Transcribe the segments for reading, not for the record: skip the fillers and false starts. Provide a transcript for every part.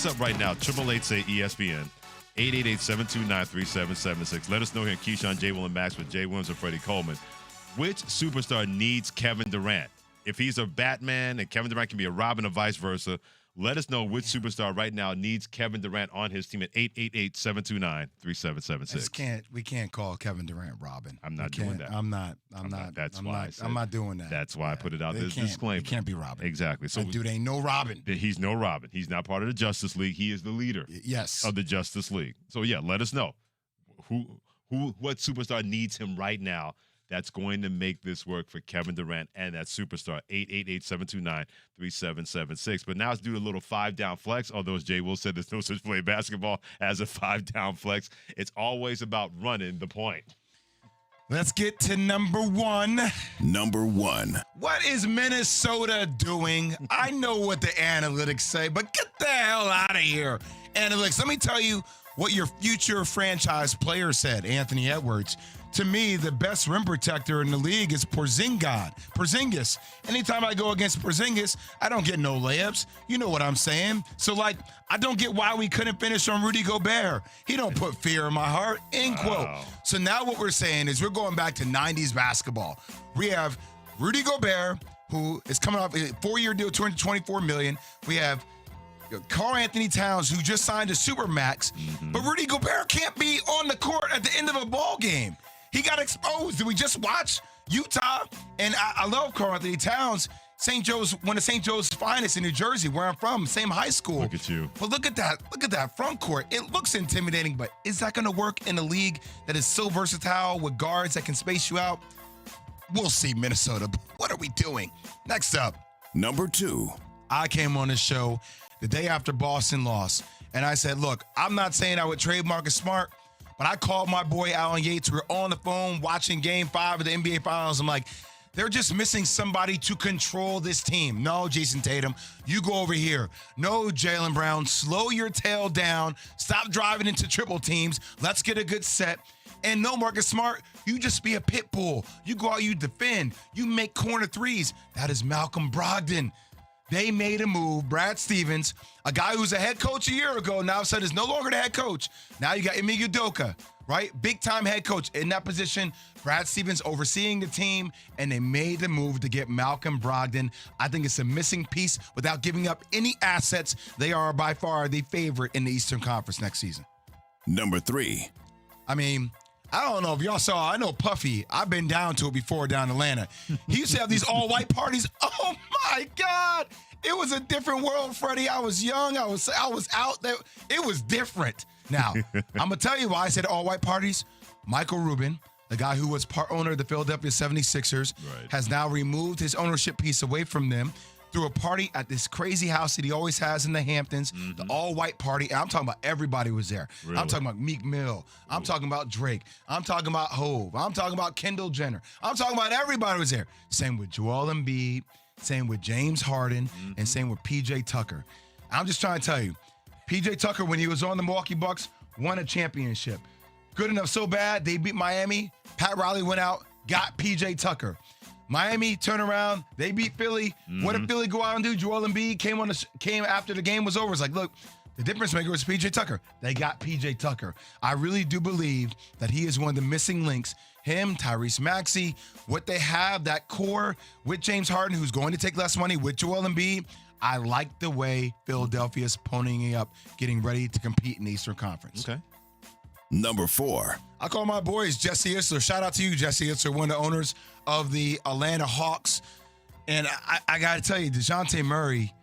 us up right now. 888-SAY-ESPN. 888-729-3776. Let us know here, Keyshawn, J. Will, and Max with Jay Williams and Freddie Coleman. Which superstar needs Kevin Durant? If he's a Batman and Kevin Durant can be a Robin or vice versa, let us know which superstar right now needs Kevin Durant on his team at 888-729-3776. We can't call Kevin Durant Robin. I'm not doing that. I'm not. That's why I said, I'm not doing that. That's why I put it out there. Disclaimer. He can't be Robin. Exactly. So that dude ain't no Robin. He's no Robin. He's not part of the Justice League. He is the leader. Yes. Of the Justice League. So yeah, let us know what superstar needs him right now. That's going to make this work for Kevin Durant and that superstar. 888-729-3776. But now let's do a little 5-down flex. Although, as Jay Will said, there's no such play basketball as a 5-down flex. It's always about running the point. Let's get to number one. Number one. What is Minnesota doing? I know what the analytics say, but get the hell out of here. Analytics, let me tell you what your future franchise player said, Anthony Edwards. To me, the best rim protector in the league is Porzingis. Anytime I go against Porzingis, I don't get no layups. You know what I'm saying? So, I don't get why we couldn't finish on Rudy Gobert. He don't put fear in my heart, end quote. So now what we're saying is we're going back to 90s basketball. We have Rudy Gobert, who is coming off a 4-year deal, $224 million. We have Karl-Anthony Towns, who just signed a Supermax. But Rudy Gobert can't be on the court at the end of a ball game. He got exposed. Did we just watch Utah? And I love Karl-Anthony Towns. St. Joe's, one of St. Joe's finest in New Jersey, where I'm from, same high school. Look at you. But look at that. Look at that front court. It looks intimidating, but is that going to work in a league that is so versatile with guards that can space you out? We'll see, Minnesota. What are we doing? Next up. Number two. I came on this show the day after Boston lost, and I said, look, I'm not saying I would trade Marcus Smart, but I called my boy Alan Yates. We were on the phone watching Game 5 of the NBA Finals. I'm like, they're just missing somebody to control this team. No, Jason Tatum, you go over here. No, Jaylen Brown, slow your tail down. Stop driving into triple teams. Let's get a good set. And no, Marcus Smart, you just be a pit bull. You go out, you defend. You make corner threes. That is Malcolm Brogdon. They made a move. Brad Stevens, a guy who was a head coach a year ago, now said is no longer the head coach. Now you got Ime Udoka, right? Big-time head coach in that position. Brad Stevens overseeing the team, and they made the move to get Malcolm Brogdon. I think it's a missing piece without giving up any assets. They are by far the favorite in the Eastern Conference next season. Number three. I mean, I don't know if y'all saw, I know Puffy, I've been down to it before down in Atlanta. He used to have these all-white parties. Oh, my God. It was a different world, Freddie. I was young. I was out there. It was different. Now, I'm going to tell you why I said all-white parties. Michael Rubin, the guy who was part owner of the Philadelphia 76ers, has now removed his ownership piece away from them through a party at this crazy house that he always has in the Hamptons, the all-white party. And I'm talking about everybody was there. Really? I'm talking about Meek Mill. I'm talking about Drake. I'm talking about Hove. I'm talking about Kendall Jenner. I'm talking about everybody was there. Same with Joel Embiid, same with James Harden, and same with P.J. Tucker. I'm just trying to tell you, P.J. Tucker, when he was on the Milwaukee Bucks, won a championship. Good enough so bad, they beat Miami. Pat Riley went out, got P.J. Tucker. Miami turn around, they beat Philly. What did Philly go out and do? Joel Embiid came after the game was over. It's like, look, the difference maker was P.J. Tucker. They got P.J. Tucker. I really do believe that he is one of the missing links. Him, Tyrese Maxey, what they have, that core with James Harden, who's going to take less money, with Joel Embiid. I like the way Philadelphia's ponying up, getting ready to compete in the Eastern Conference. Okay. Number four. I call my boys Jesse Itzler. Shout out to you, Jesse Itzler, one of the owners of the Atlanta Hawks. And I got to tell you, DeJounte Murray,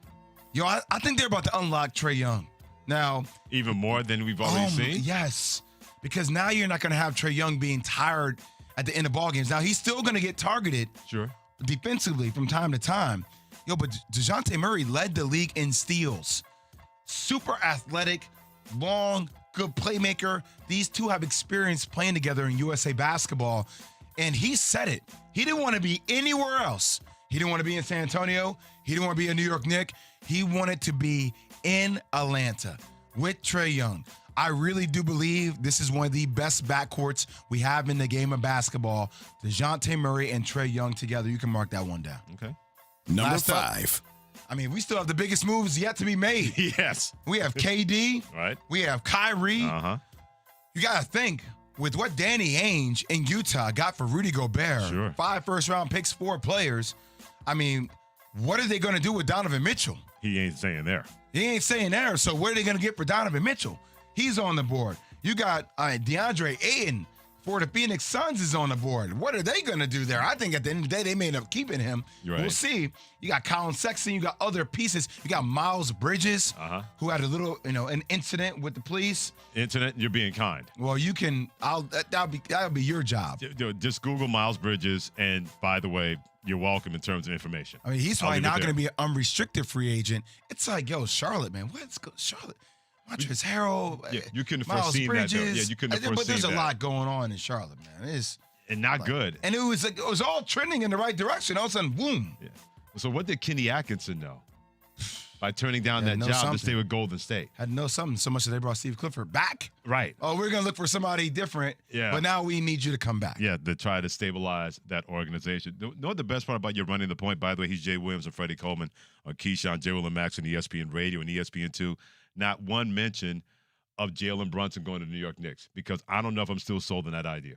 I think they're about to unlock Trae Young. Now, even more than we've already seen? Yes, because now you're not going to have Trae Young being tired at the end of ball games. Now, he's still going to get targeted defensively from time to time. But DeJounte Murray led the league in steals. Super athletic, long, good playmaker. These two have experience playing together in USA basketball. And he said it. He didn't want to be anywhere else. He didn't want to be in San Antonio. He didn't want to be a New York Knick. He wanted to be in Atlanta with Trae Young. I really do believe this is one of the best backcourts we have in the game of basketball. DeJounte Murray and Trae Young together. You can mark that one down. Okay. Number five. I mean, we still have the biggest moves yet to be made. Yes. We have KD. Right. We have Kyrie. Uh-huh. You got to think, with what Danny Ainge in Utah got for Rudy Gobert, Sure. 5 first-round picks, 4 players, I mean, what are they going to do with Donovan Mitchell? He ain't saying there. He ain't saying there, so what are they going to get for Donovan Mitchell? He's on the board. You got DeAndre Ayton for the Phoenix Suns is on the board. What are they going to do there? I think at the end of the day, they may end up keeping him. Right. We'll see. You got Colin Sexton. You got other pieces. You got Miles Bridges, who had a little, an incident with the police. Internet, you're being kind. Well, you can. That'll be your job. Just Google Miles Bridges, and by the way, you're welcome in terms of information. I mean, he's I'll probably leave it not there. going to be an unrestricted free agent. It's like, yo, Charlotte, man. Charlotte? Montrezl Harrell. Yeah, you couldn't have Miles foreseen that, though. Bridges. Yeah, you couldn't have But foreseen there's a that. lot going on in Charlotte, man. It's And not good. And it was all trending in the right direction. All of a sudden, boom. Yeah. So what did Kenny Atkinson know by turning down Yeah, that know job something. to stay with Golden State? Had to know something so much that they brought Steve Clifford back. Right. Oh, we're going to look for somebody different. Yeah. But now we need you to come back. Yeah, to try to stabilize that organization. You know what the best part about you running the point? By the way, he's Jay Williams and Freddie Coleman on Keyshawn, J. Will and Max on ESPN Radio and ESPN2. Not one mention of Jalen Brunson going to the New York Knicks, because I don't know if I'm still sold on that idea.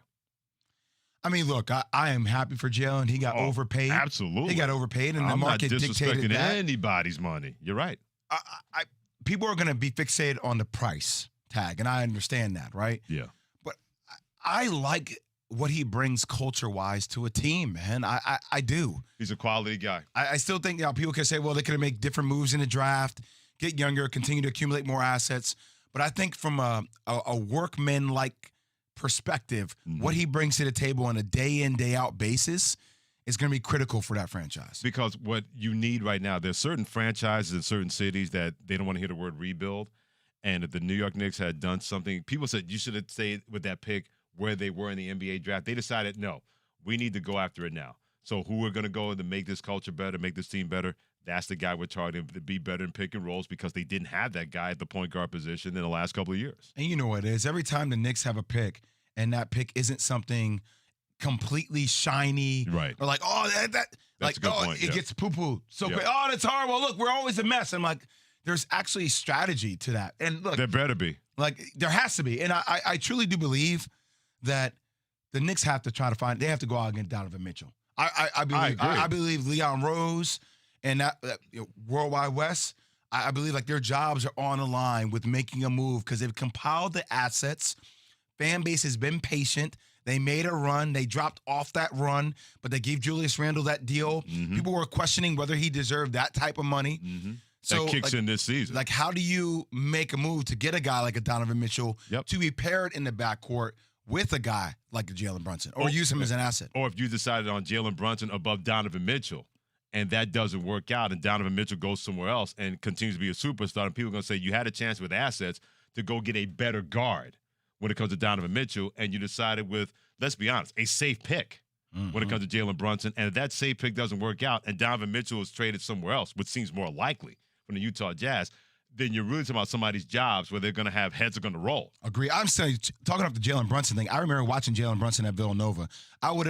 I mean, look, I am happy for Jalen. He got overpaid. Absolutely. He got overpaid, and the I'm not market dictated disrespecting that. anybody's money. You're right. People are going to be fixated on the price tag, and I understand that, right? Yeah. But I like what he brings culture-wise to a team, man. I do. He's a quality guy. I still think people can say, well, they could make different moves in the draft, get younger, continue to accumulate more assets. But I think from a workman-like perspective, what he brings to the table on a day-in, day-out basis is going to be critical for that franchise. Because what you need right now, there's certain franchises in certain cities that they don't want to hear the word rebuild. And if the New York Knicks had done something, people said you should have stayed with that pick where they were in the NBA draft. They decided, no, we need to go after it now. So who we're going to go to make this culture better, make this team better, that's the guy we're targeting to be better in pick and rolls, because they didn't have that guy at the point guard position in the last couple of years. And you know what it is? Every time the Knicks have a pick and that pick isn't something completely shiny, Right. or like, oh, That's a good point, it yeah. gets poo-poo. So Yeah. quick. Oh, that's horrible. Look, we're always a mess. I'm like, there's actually strategy to that. And look, There better be. like, there has to be. And I truly do believe that the Knicks have to try to they have to go out and get Donovan Mitchell. I believe agree. I believe Leon Rose and that Worldwide West, I believe like their jobs are on the line with making a move, because they've compiled the assets. Fan base has been patient. They made a run. They dropped off that run, but they gave Julius Randle that deal. People were questioning whether he deserved that type of money. So, That kicks in this season. Like, how do you make a move to get a guy like a Donovan Mitchell to be paired in the backcourt with a guy like a Jalen Brunson, or use him as an asset? Or if you decided on Jalen Brunson above Donovan Mitchell, and that doesn't work out, and Donovan Mitchell goes somewhere else and continues to be a superstar, and people are going to say you had a chance with assets to go get a better guard when it comes to Donovan Mitchell, and you decided with, let's be honest, a safe pick when it comes to Jalen Brunson, and if that safe pick doesn't work out and Donovan Mitchell is traded somewhere else, which seems more likely from the Utah Jazz, then you're really talking about somebody's jobs where they're going to have heads are going to roll. Agree. I'm saying, talking off the Jalen Brunson thing, I remember watching Jalen Brunson at Villanova. I would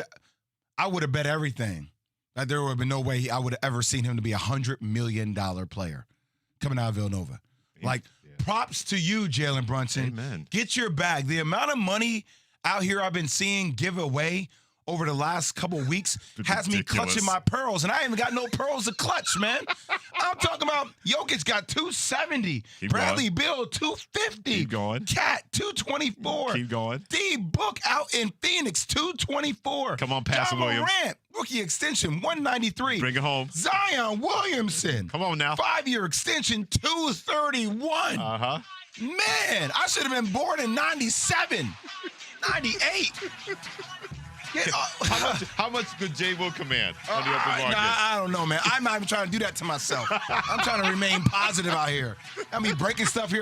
have bet everything that there would have been no way I would have ever seen him to be $100 million player coming out of Villanova. Like, props to you, Jalen Brunson. Amen. Get your bag. The amount of money out here I've been seeing give away over the last couple of weeks has me clutching my pearls, and I ain't even got no pearls to clutch, man. I'm talking about Jokic got 270, Bradley Beal 250, Keep going. Cat 224, Keep going. D Book out in Phoenix 224. Come on, Pastor John Williams. Morant, rookie extension 193. Bring it home. Zion Williamson. Come on now. 5-year extension 231. Uh-huh. Man, I should have been born in 97, 98. How much could Jay Will command on the open market? I don't know, man. I'm not even trying to do that to myself. I'm trying to remain positive out here. I mean, breaking stuff here.